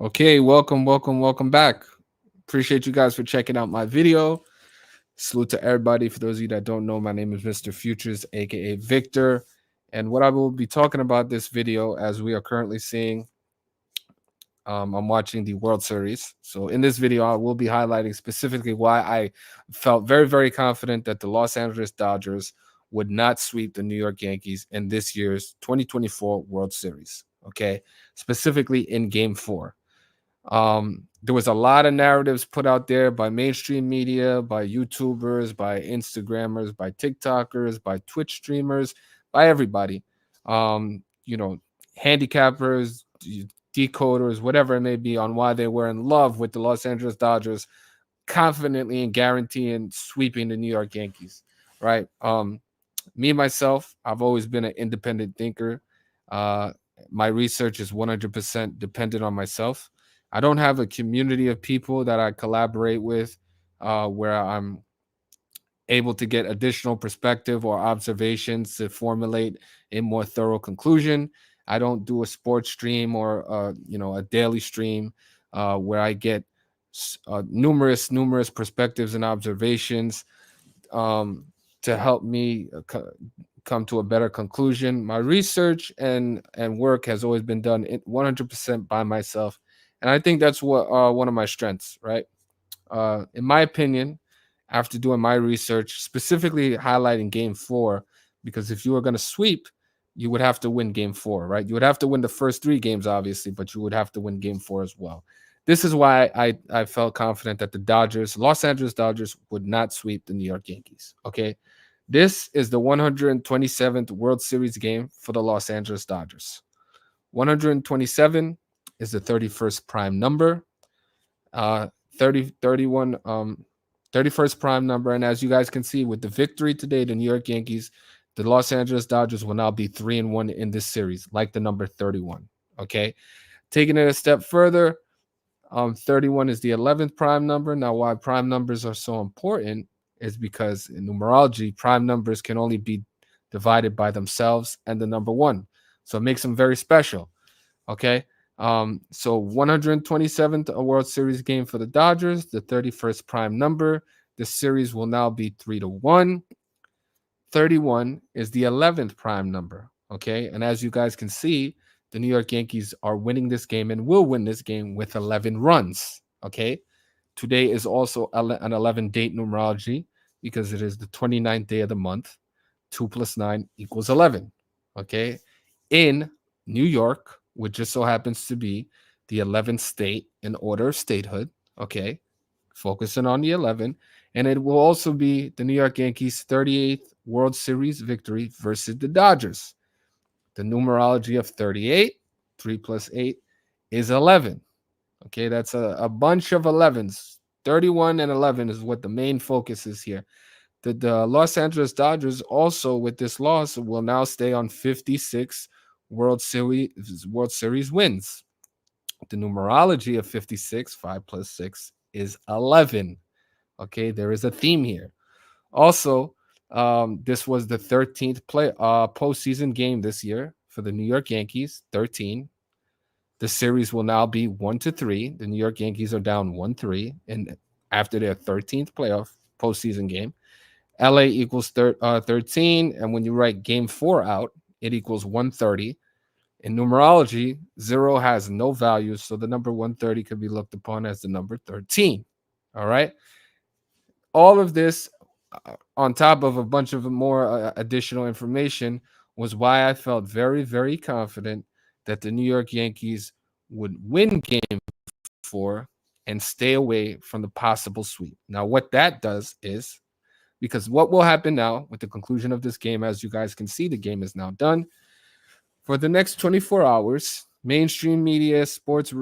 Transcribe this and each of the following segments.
Okay, welcome back. Appreciate you guys for checking out my video. Salute to everybody. For those of you that don't know, my name is Mr. Futures, aka Victor. And what I will be talking about this video, as we are currently seeing, I'm watching the World Series. So in this video, I will be highlighting specifically why I felt very, very confident that the Los Angeles Dodgers would not sweep the New York Yankees in this year's 2024 World Series. Okay, specifically in Game Four. There was a lot of narratives put out there by mainstream media, by YouTubers, by Instagrammers, by TikTokers, by Twitch streamers, by everybody. You know, handicappers, decoders, whatever it may be, on why they were in love with the Los Angeles Dodgers, confidently and guaranteeing sweeping the New York Yankees. Right. Me myself, I've always been an independent thinker. Uh, my research is 100% dependent on myself. I don't have a community of people that I collaborate with where I'm able to get additional perspective or observations to formulate a more thorough conclusion. I don't do a sports stream or a daily stream where I get numerous perspectives and observations um, to help me come to a better conclusion. My research and work has always been done 100% by myself, and I think that's what one of my strengths, right? In my opinion, after doing my research, specifically highlighting Game Four, because if you were going to sweep, you would have to win Game Four, right? You would have to win the first three games, obviously, but you would have to win Game Four as well. This is why I felt confident that the Dodgers, Los Angeles Dodgers, would not sweep the New York Yankees. Okay, this is the 127th World Series game for the Los Angeles Dodgers. 127 is the 31st prime number. 30, 31, 31st prime number. And as you guys can see, with the victory today, the New York Yankees, the Los Angeles Dodgers will now be 3-1 in this series, like the number 31. Okay. Taking it a step further, 31 is the 11th prime number. Now, why prime numbers are so important is because in numerology, prime numbers can only be divided by themselves and the number one. So it makes them very special. Okay. So 127th World Series game for the Dodgers, the 31st prime number. The series will now be 3-1. 31 is the 11th prime number. Okay. And as you guys can see, the New York Yankees are winning this game and will win this game with 11 runs. Okay. Today is also an 11 date numerology because it is the 29th day of the month. 2 plus 9 equals 11. Okay. In New York, which just so happens to be the 11th state in order of statehood. Okay. Focusing on the 11. And it will also be the New York Yankees' 38th World Series victory versus the Dodgers. The numerology of 38, 3 plus 8 is 11. Okay, that's a bunch of 11s. 31 and 11 is what the main focus is here. The Los Angeles Dodgers also, with this loss, will now stay on 56 World Series wins. The numerology of 56, 5 plus 6 is 11. Okay, there is a theme here. Also, this was the 13th postseason game this year for the New York Yankees. 13. The series will now be 1-3. The New York Yankees are down 1-3, and after their 13th playoff postseason game, LA equals 13, and when you write Game Four out, it equals 130. In numerology, zero has no value, so the number 130 could be looked upon as the number 13. All right. All of this, on top of a bunch of more additional information, was why I felt very, very confident that the New York Yankees would win Game Four and stay away from the possible sweep. Now, what that does is, because what will happen now with the conclusion of this game, as you guys can see, the game is now done. For the next 24 hours, mainstream media, sports,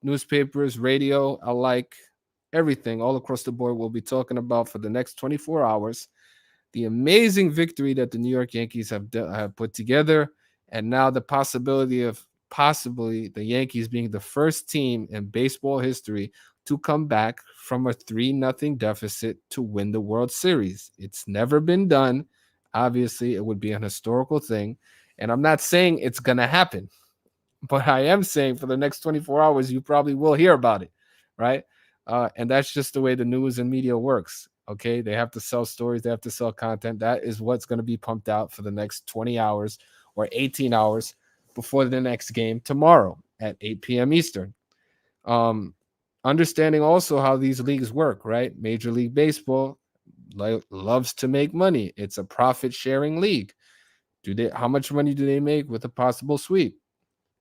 newspapers, radio, alike, everything all across the board will be talking about for the next 24 hours the amazing victory that the New York Yankees have put together, and now the possibility of possibly the Yankees being the first team in baseball history to come back from a 3-0 deficit to win the World Series. It's never been done. Obviously, it would be an historical thing, and I'm not saying it's going to happen. but I am saying for the next 24 hours, you probably will hear about it, right? And that's just the way the news and media works. Okay, they have to sell stories, they have to sell content. That is what's going to be pumped out for the next 20 hours or 18 hours before the next game tomorrow at 8 p.m. Eastern. Um, Understanding also how these leagues work, right? Major League Baseball loves to make money. It's a profit sharing league. Do they? How much money do they make with a possible sweep?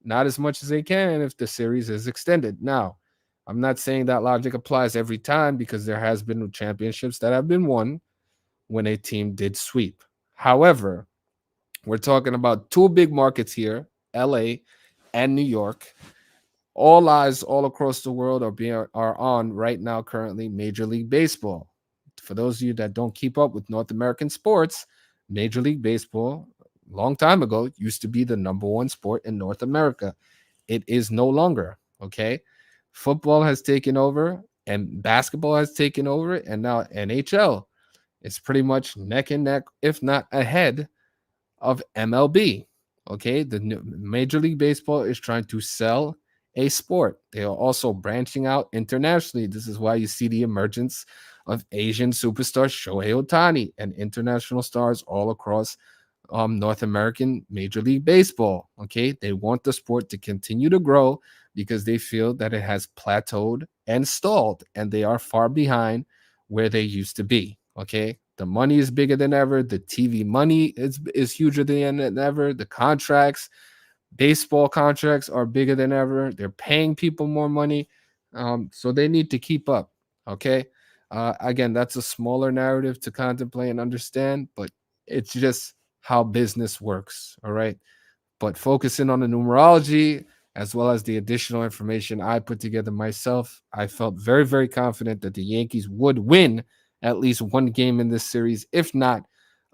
Not as much as they can if the series is extended. Now, I'm not saying that logic applies every time because there has been championships that have been won when a team did sweep. However, we're talking about two big markets here, LA and New York. All eyes all across the world are on right now currently Major League Baseball. For those of you that don't keep up with North American sports, Major League Baseball long time ago used to be the number one sport in North America. It is no longer, okay? Football has taken over and basketball has taken over, and now NHL is pretty much neck and neck, if not ahead of MLB. Okay, the Major League Baseball is trying to sell a sport. They are also branching out internationally. This is why you see the emergence of Asian superstar Shohei Ohtani and international stars all across North American Major League Baseball. Okay, they want the sport to continue to grow because they feel that it has plateaued and stalled, and they are far behind where they used to be. Okay, the money is bigger than ever. The TV money is huger than ever. The contracts, baseball contracts, are bigger than ever. They're paying people more money, so they need to keep up. Okay, again, that's a smaller narrative to contemplate and understand, but it's just how business works. All right. But focusing on the numerology as well as the additional information I put together myself, I felt very, very confident that the Yankees would win at least one game in this series, if not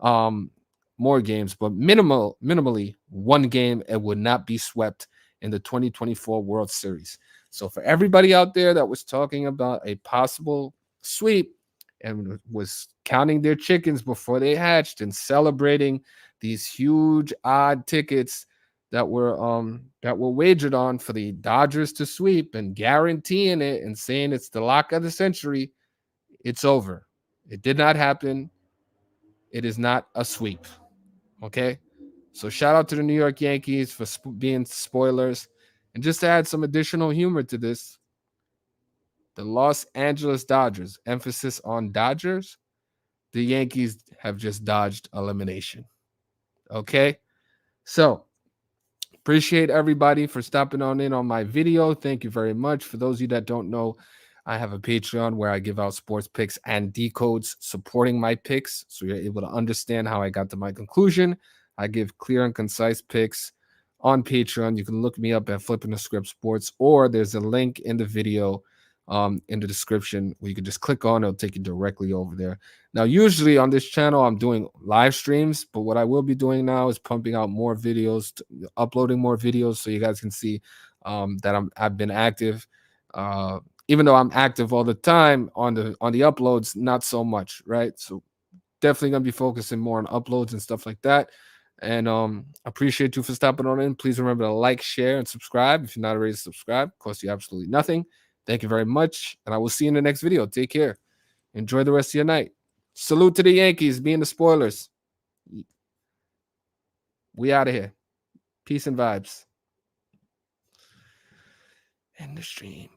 um, more games, but minimally one game, and would not be swept in the 2024 World Series. So for everybody out there that was talking about a possible sweep and was counting their chickens before they hatched and celebrating these huge odd tickets that were wagered on for the Dodgers to sweep and guaranteeing it and saying it's the lock of the century, it's over. It did not happen. It is not a sweep. Okay? So shout out to the New York Yankees for being spoilers. And just to add some additional humor to this, the Los Angeles Dodgers, emphasis on Dodgers, the Yankees have just dodged elimination. Okay? So appreciate everybody for stopping on in on my video. Thank you very much. For those of you that don't know, I have a Patreon where I give out sports picks and decodes supporting my picks, so you're able to understand how I got to my conclusion. I give clear and concise picks on Patreon. You can look me up at Flipping the Script Sports, or there's a link in the video in the description where you can just click on. It'll take you directly over there. Now, usually on this channel, I'm doing live streams, but what I will be doing now is pumping out more videos, uploading more videos, so you guys can see that I've been active. Even though I'm active all the time on the uploads, not so much, right? So definitely gonna be focusing more on uploads and stuff like that. And appreciate you for stopping on in. Please remember to like, share, and subscribe. If you're not already subscribed, costs you absolutely nothing. Thank you very much, and I will see you in the next video. Take care. Enjoy the rest of your night. Salute to the Yankees, being the spoilers. We out of here. Peace and vibes. End the stream.